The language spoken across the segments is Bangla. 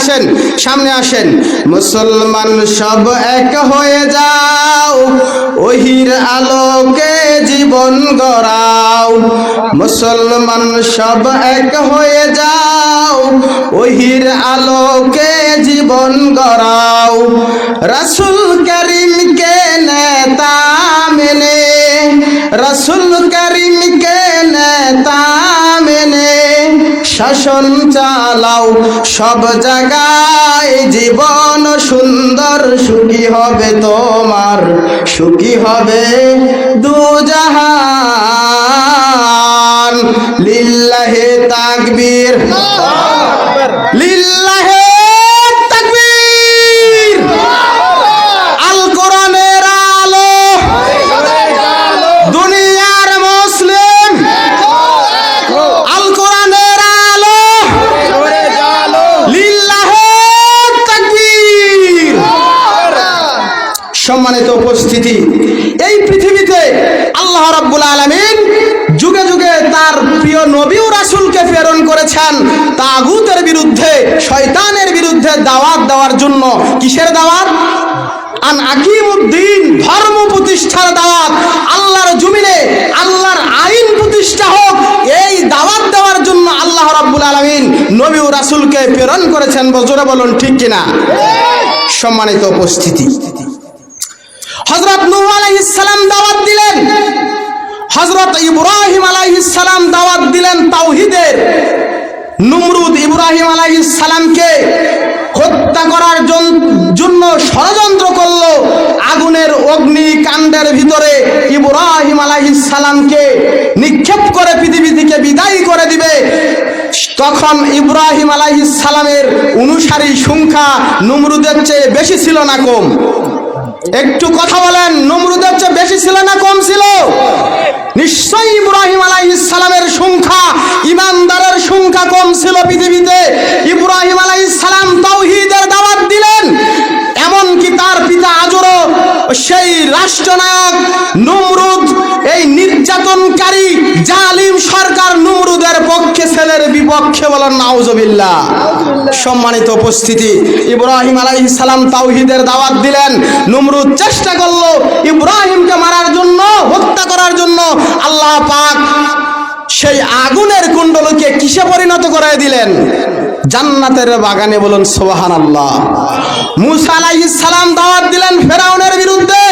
আসেন, সামনে আসেন। মুসলমান সব এক হয়ে যাও, ওহির আলোকে জীবন গড়াও। মুসলমান সব এক হয়ে যাও, ওহির আলোকে জীবন গড়াও। রাসূল করিমকে নেতা মেনে, রাসূল করিমকে নেতা মেনে শাসন চালাও সব জায়গায়। জীবন সুন্দর সুখী হবে তোমার, সুখী হবে দুজাহান। লিল্লাহে তাকবীর, লিল্লাহে তাকবীর। আল কোরআনের আলো, দুনিয়ার মুসলিম, আল কোরআনের আলো, লিল্লাহে তাকবীর। সম্মানিত উপস্থিতি, এই পৃথিবীতে আল্লাহ রাব্বুল আলামিন যুগে যুগে তার প্রিয় নবী ও রাসূলকে প্রেরণ করেছেন তাগুতের বিরুদ্ধে, শয়তানের বিরুদ্ধে দাওয়াত দেওয়ার জন্য। কিসের দাওয়াত? আন আকিমুদ্দিন, ধর্ম প্রতিষ্ঠার দাওয়াত। আল্লাহর জমিনে আল্লাহর আইন প্রতিষ্ঠা হোক, এই দাওয়াত দেওয়ার জন্য আল্লাহ রাব্বুল আলামিন নবী ও রাসূলকে প্রেরণ করেছেন। জোরে বলুন ঠিক কিনা? সম্মানিত উপস্থিতি, হযরত নূহ আলাইহিস সালাম দাওয়াত দিলেন, হযরত ইব্রাহিম আলাইহিস সালাম দাওয়াত দিলেন তাওহীদের। নমরুদ ইব্রাহিম আলাইহিস সালামকে হত্যা করার জন্য ষড়যন্ত্র করলো। আগুনের অগ্নিকাণ্ডের ভিতরে ইব্রাহিম আলাইহিস সালামকে নিক্ষেপ করে পৃথিবী থেকে বিদায় করে দিবে। তখন ইব্রাহিম আলাইহিস সালামের অনুসারী সংখ্যা নমরুদের চেয়ে বেশি ছিল না কম? একটু কথা বলেন, নমরুদের চেয়ে বেশি ছিল না কম ছিল? নিশ্চয়ই ইব্রাহিম আলাইহিস সালামের সংখ্যা, ইমানদারের সংখ্যা কম ছিল পৃথিবীতে। ইব্রাহিম আলাইহিস সালাম তাওহীদের দাওয়াত দিলেন, এমনকি তার পিতা আজরও সেই রাষ্ট্রনায়ক নমরুদ, এই নির্যাতনকারী জালিম সরকার নমরুদের পক্ষে, ছেলের বিপক্ষে। বলেন নাউজুবিল্লাহ। সম্মানিত উপস্থিতি, ইব্রাহিম আলাইহিস সালাম তাওহীদের দাওয়াত দিলেন, নমরুদ চেষ্টা করলো ইব্রাহিমকে মারার জন্য, হত্যা করার জন্য। আল্লাহ পাক সেই আগুনের কুণ্ডলকে কিসে পরিণত করে দিলেন? জান্নাতের বাগানে। বলুন সুবহানাল্লাহ। মূসা আলাইহিস সালাম দাওয়াত দিলেন ফেরাউনের বিরুদ্ধে,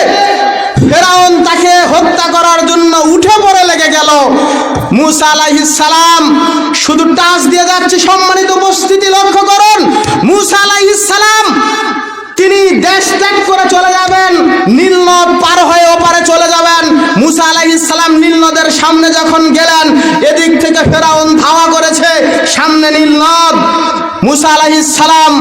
ফেরাউন তাকে হত্যা করার জন্য উঠে পড়ে লেগে গেল। মূসা আলাইহিস সালাম শুধু টাচ দিয়ে যাচ্ছে। সম্মানিত উপস্থিতি, লক্ষ্য করুন, মূসা আলাইহিস সালাম তিনি দেশ ত্যাগ করে চলে যাবেন, নীল নদ পার হয়ে ওপারে চলে যাবেন। মূসা আলাইহিস সালাম নীল নদের সামনে যখন গেলেন, এদিক থেকে ফেরাউন ধাওয়া করেছে, সামনে নীল নদ। মূসা আলাইহিস সালাম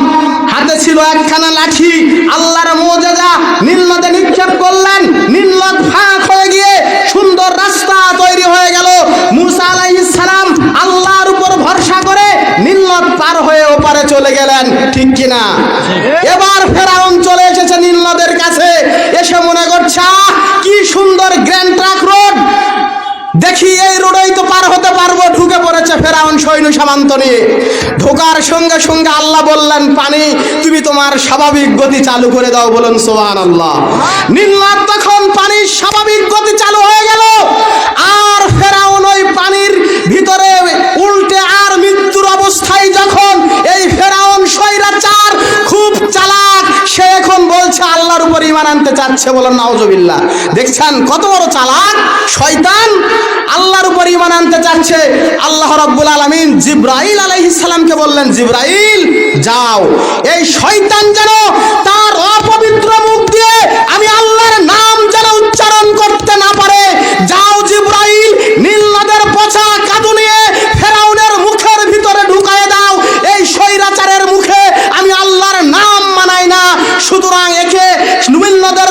হাতে ছিল একখানা লাঠি, আল্লাহর মুজিজা, নীল নদে নিক্ষেপ করলেন। নীল নদ ফাঁক হয়ে গিয়ে সুন্দর রাস্তা তৈরি হয়ে গেল। মূসা আলাইহিস সালাম আল্লাহর উপর ভরসা করে নীল নদ পার হয়ে ওপারে চলে গেলেন। ঠিক কিনা? এবার ফেরাউন চলে এসেছে নীল নদের কাছে, এসে মনে করছে কি সুন্দর গ্র্যান্ড ট্রাক রোড, দেখি এই রোডেই তো পার হতে পারবো। ঢুকে পড়েছে ফেরাউন সৈন্য সামন্ত নিয়ে। ঢোকার সঙ্গে সঙ্গে আল্লাহ বললেন, পানি তুমি তোমার স্বাভাবিক গতি চালু করে দাও। বলুন সুবহানাল্লাহ। নীল নদ তখন পানির স্বাভাবিক গতি চালু হয়ে গেল। আর ফেরাউন ওই পানির ভিতরে উল্টে আর মৃত্যুর অবস্থায় যখন এই ফেরাউন স্বৈরাচার, খুব চালাক, সে এখন বলছে আল্লাহর উপর ঈমান আনতে চাচ্ছে। বলেন নাউজুবিল্লাহ। দেখছেন কত বড় চালাক শয়তান, আল্লাহর উপর ঈমান আনতে চাচ্ছে। আল্লাহ রাব্বুল আলামিন জিবরাইল আলাইহিস সালামকে বললেন, জিবরাইল যাও, এই শয়তান যেন তার অপবিত্র মুখ দিয়ে আমি আল্লাহর নাম যেন উচ্চারণ করতে না পারে। যাও জিবরাইল, নীল নদের পচা কাদু নিয়ে ফেরাউনের মুখের ভিতরে ঢুকায় দাও। এই স্বৈরাচারের মুখে আমি আল্লাহর নাম মানাই না, সুতরাং একে নীল নদের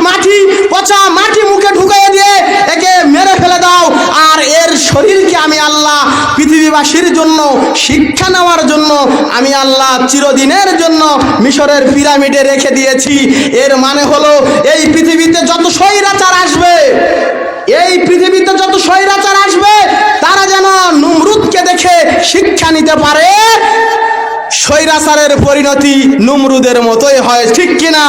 মাটি, পচা মাটি মুখে ঢুকায় দিয়ে একে মেরে ফেলে দাও। আর এর শরীরকে আমি আল্লাহ পৃথিবীবাসীর জন্য শিক্ষা নেওয়ার জন্য আমি আল্লাহ চিরদিনের জন্য মিশরের পিরামিডে রেখে দিয়েছি। এর মানে হলো এই পৃথিবীতে যত স্বৈরাচার আসবে, এই পৃথিবীতে যত স্বৈরাচার আসবে, তারা যেন নমরুদকে দেখে শিক্ষা নিতে পারে। স্বৈরাচারের পরিণতি নমরুদের মতোই হয়, ঠিক কিনা?